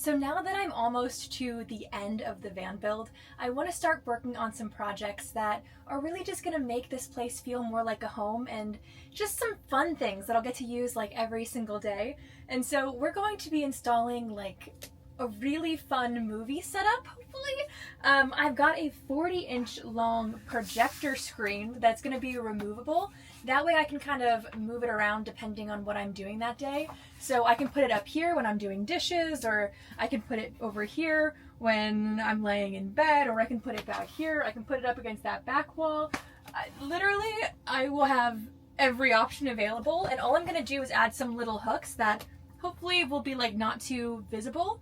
So now that I'm almost to the end of the van build, I want to start working on some projects that are really just going to make this place feel more like a home and just some fun things that I'll get to use like every single day. And so we're going to be installing like a really fun movie setup, hopefully. I've got a 40-inch long projector screen that's going to be removable. That way I can kind of move it around depending on what I'm doing that day. So I can put it up here when I'm doing dishes, or I can put it over here when I'm laying in bed, or I can put it back here. I can put it up against that back wall. Literally, I will have every option available, and all I'm going to do is add some little hooks that hopefully will be like not too visible.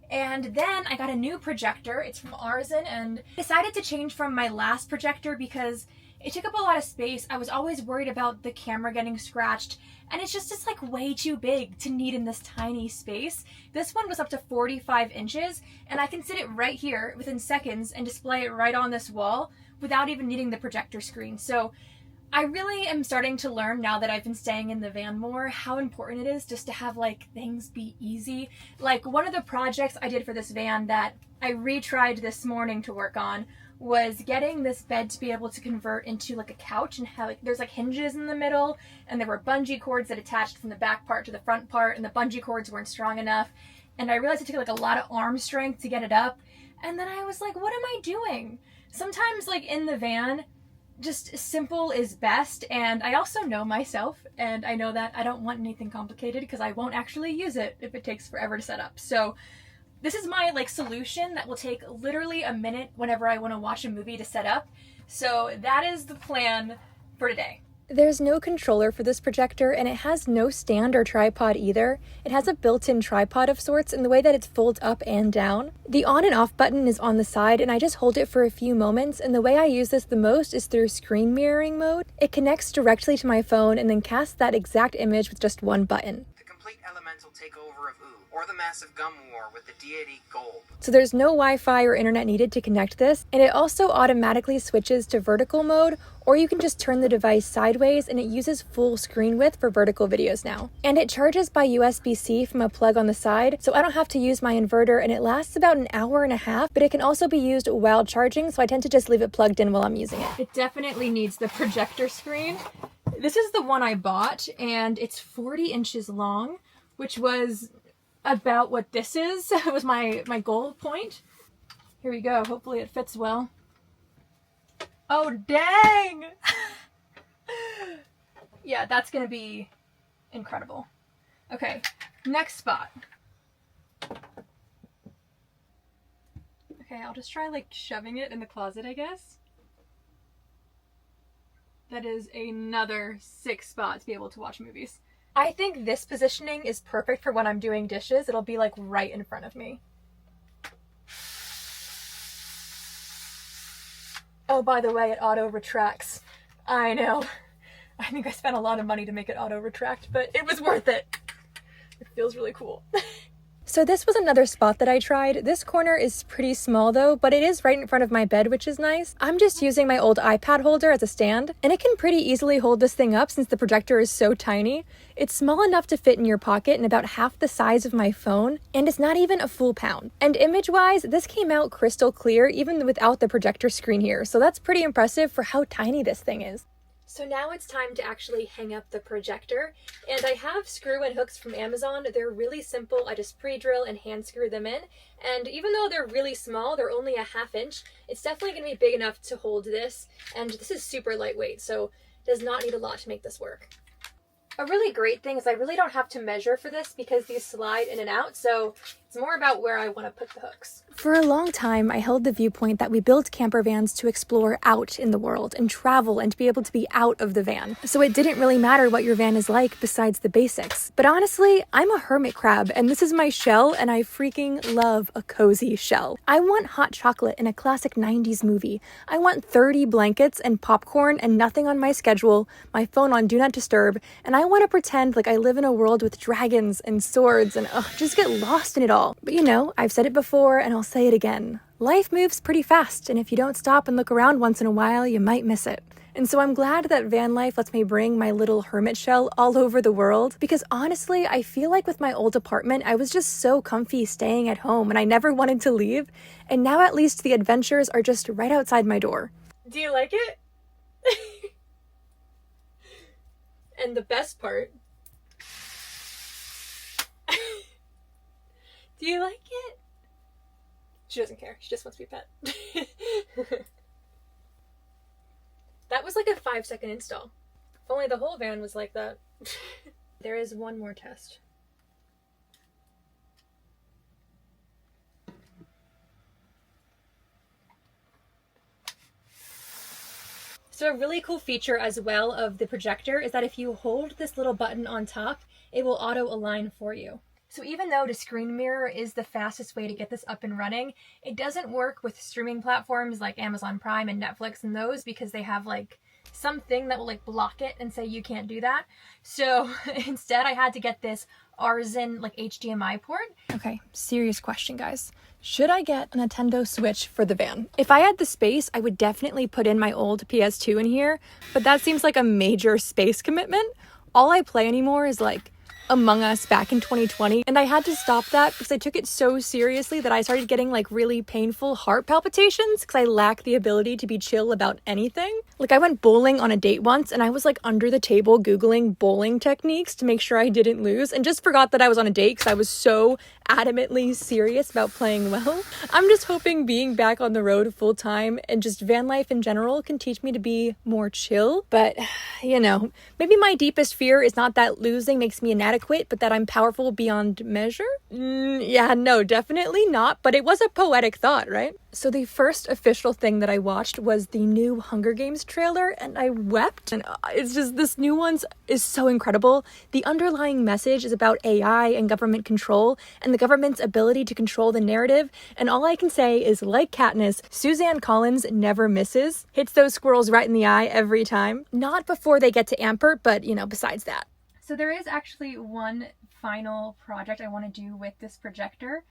And then I got a new projector. It's from Aurzen, and decided to change from my last projector because it took up a lot of space. I was always worried about the camera getting scratched, and it's like way too big to need in this tiny space. This one was up to 45 inches, and I can sit it right here within seconds and display it right on this wall without even needing the projector screen. So I really am starting to learn, now that I've been staying in the van more, how important it is just to have like things be easy. Like one of the projects I did for this van that I retried this morning to work on was getting this bed to be able to convert into like a couch, and how there's like hinges in the middle, and there were bungee cords that attached from the back part to the front part, and the bungee cords weren't strong enough. And I realized it took like a lot of arm strength to get it up. And then I was like, what am I doing? Sometimes like in the van, just simple is best. And I also know myself, and I know that I don't want anything complicated because I won't actually use it if it takes forever to set up. So this is my like solution that will take literally a minute whenever I want to watch a movie to set up. So that is the plan for today. There's no controller for this projector, and it has no stand or tripod either. It has a built-in tripod of sorts in the way that it's folds up and down. The on and off button is on the side, and I just hold it for a few moments, and the way I use this the most is through screen mirroring mode. It connects directly to my phone and then casts that exact image with just one button. The complete elemental takeover of Ooh, or the massive gum war with the deity Gold. So there's no Wi-Fi or internet needed to connect this, and it also automatically switches to vertical mode, or you can just turn the device sideways and it uses full screen width for vertical videos now. And it charges by USB-C from a plug on the side, so I don't have to use my inverter, and it lasts about an hour and a half, but it can also be used while charging, so I tend to just leave it plugged in while I'm using it. It definitely needs the projector screen. This is the one I bought, and it's 40 inches long, which was about what this is. It was my goal point. Here we go. Hopefully it fits well. Oh, dang! Yeah, that's gonna be incredible. Okay, next spot. Okay, I'll just try like shoving it in the closet, I guess. That is another 6 spot to be able to watch movies. I think this positioning is perfect for when I'm doing dishes. It'll be like right in front of me. Oh, by the way, it auto retracts. I know. I think I spent a lot of money to make it auto retract, but it was worth it. It feels really cool. So this was another spot that I tried. This corner is pretty small though, but it is right in front of my bed, which is nice. I'm just using my old iPad holder as a stand, and it can pretty easily hold this thing up since the projector is so tiny. It's small enough to fit in your pocket and about half the size of my phone, and it's not even a full pound. And image-wise, this came out crystal clear even without the projector screen here, so that's pretty impressive for how tiny this thing is. So now it's time to actually hang up the projector, and I have screw and hooks from Amazon. They're really simple. I just pre-drill and hand screw them in, and even though they're really small, they're only a ½ inch, it's definitely going to be big enough to hold this, and this is super lightweight, so it does not need a lot to make this work. A really great thing is I really don't have to measure for this because these slide in and out, so it's more about where I want to put the hooks. For a long time, I held the viewpoint that we built camper vans to explore out in the world and travel and to be able to be out of the van. So it didn't really matter what your van is like besides the basics. But honestly, I'm a hermit crab, and this is my shell, and I freaking love a cozy shell. I want hot chocolate in a classic 90s movie. I want 30 blankets and popcorn and nothing on my schedule, my phone on Do Not Disturb, and I want to pretend like I live in a world with dragons and swords and just get lost in it all. But you know, I've said it before and I'll say it again. Life moves pretty fast, and if you don't stop and look around once in a while, you might miss it. And so I'm glad that van life lets me bring my little hermit shell all over the world, because honestly, I feel like with my old apartment, I was just so comfy staying at home and I never wanted to leave. And now at least the adventures are just right outside my door. Do you like it? And the best part, do you like it? She doesn't care. She just wants to be pet. That was like a 5-second install. If only the whole van was like that. There is one more test. So a really cool feature as well of the projector is that if you hold this little button on top, it will auto align for you. So even though the screen mirror is the fastest way to get this up and running, it doesn't work with streaming platforms like Amazon Prime and Netflix and those, because they have like something that will like block it and say you can't do that. So instead I had to get this Aurzen like HDMI port. Okay, serious question, guys. Should I get a Nintendo Switch for the van? If I had the space, I would definitely put in my old PS2 in here, but that seems like a major space commitment. All I play anymore is like Among Us back in 2020, and I had to stop that because I took it so seriously that I started getting like really painful heart palpitations because I lack the ability to be chill about anything. Like I went bowling on a date once and I was like under the table googling bowling techniques to make sure I didn't lose, and just forgot that I was on a date because I was so adamantly serious about playing well. I'm just hoping being back on the road full time and just van life in general can teach me to be more chill. But you know, maybe my deepest fear is not that losing makes me inadequate, but that I'm powerful beyond measure. Yeah, no, definitely not, but it was a poetic thought, right? So the first official thing that I watched was the new Hunger Games trailer, and I wept. And it's just, this new one is so incredible. The underlying message is about AI and government control and the government's ability to control the narrative. And all I can say is, like Katniss, Suzanne Collins never misses. Hits those squirrels right in the eye every time. Not before they get to Ampert, but you know, besides that. So there is actually one final project I want to do with this projector.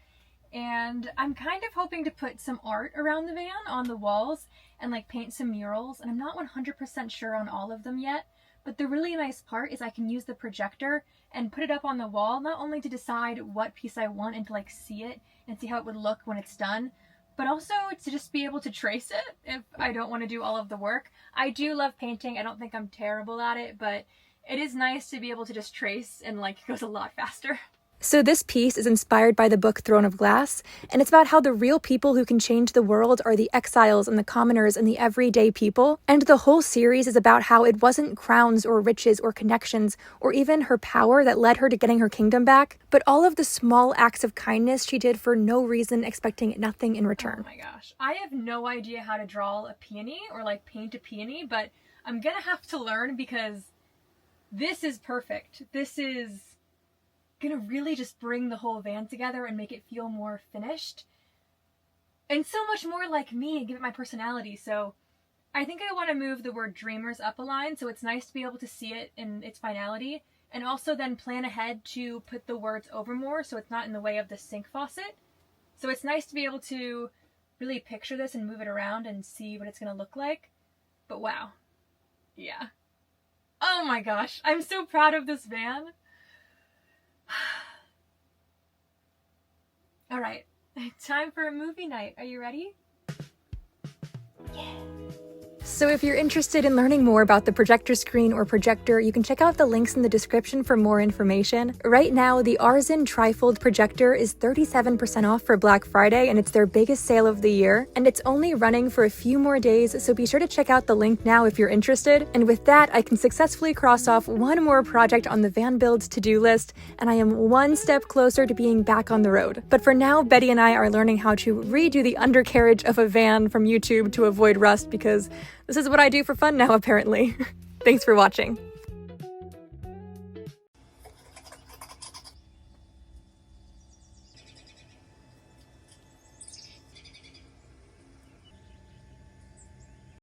And I'm kind of hoping to put some art around the van on the walls and like paint some murals, and I'm not 100% sure on all of them yet, but the really nice part is I can use the projector and put it up on the wall, not only to decide what piece I want and to like see it and see how it would look when it's done, but also to just be able to trace it if I don't want to do all of the work. I do love painting. I don't think I'm terrible at it, but it is nice to be able to just trace, and like it goes a lot faster. So this piece is inspired by the book Throne of Glass, and it's about how the real people who can change the world are the exiles and the commoners and the everyday people. And the whole series is about how it wasn't crowns or riches or connections or even her power that led her to getting her kingdom back, but all of the small acts of kindness she did for no reason, expecting nothing in return. Oh my gosh. I have no idea how to draw a peony or like paint a peony, but I'm gonna have to learn because this is perfect. This is gonna really just bring the whole van together and make it feel more finished and so much more like me and give it my personality. So I think I want to move the word dreamers up a line, so it's nice to be able to see it in its finality, and also then plan ahead to put the words over more so it's not in the way of the sink faucet. So it's nice to be able to really picture this and move it around and see what it's gonna look like. But wow, yeah, oh my gosh, I'm so proud of this van. All right, time for a movie night. Are you ready? Yeah. So if you're interested in learning more about the projector screen or projector, you can check out the links in the description for more information. Right now, the Aurzen trifold projector is 37% off for Black Friday, and it's their biggest sale of the year. And it's only running for a few more days, so be sure to check out the link now if you're interested. And with that, I can successfully cross off one more project on the van build's to-do list, and I am one step closer to being back on the road. But for now, Betty and I are learning how to redo the undercarriage of a van from YouTube to avoid rust, because this is what I do for fun now, apparently. Thanks for watching.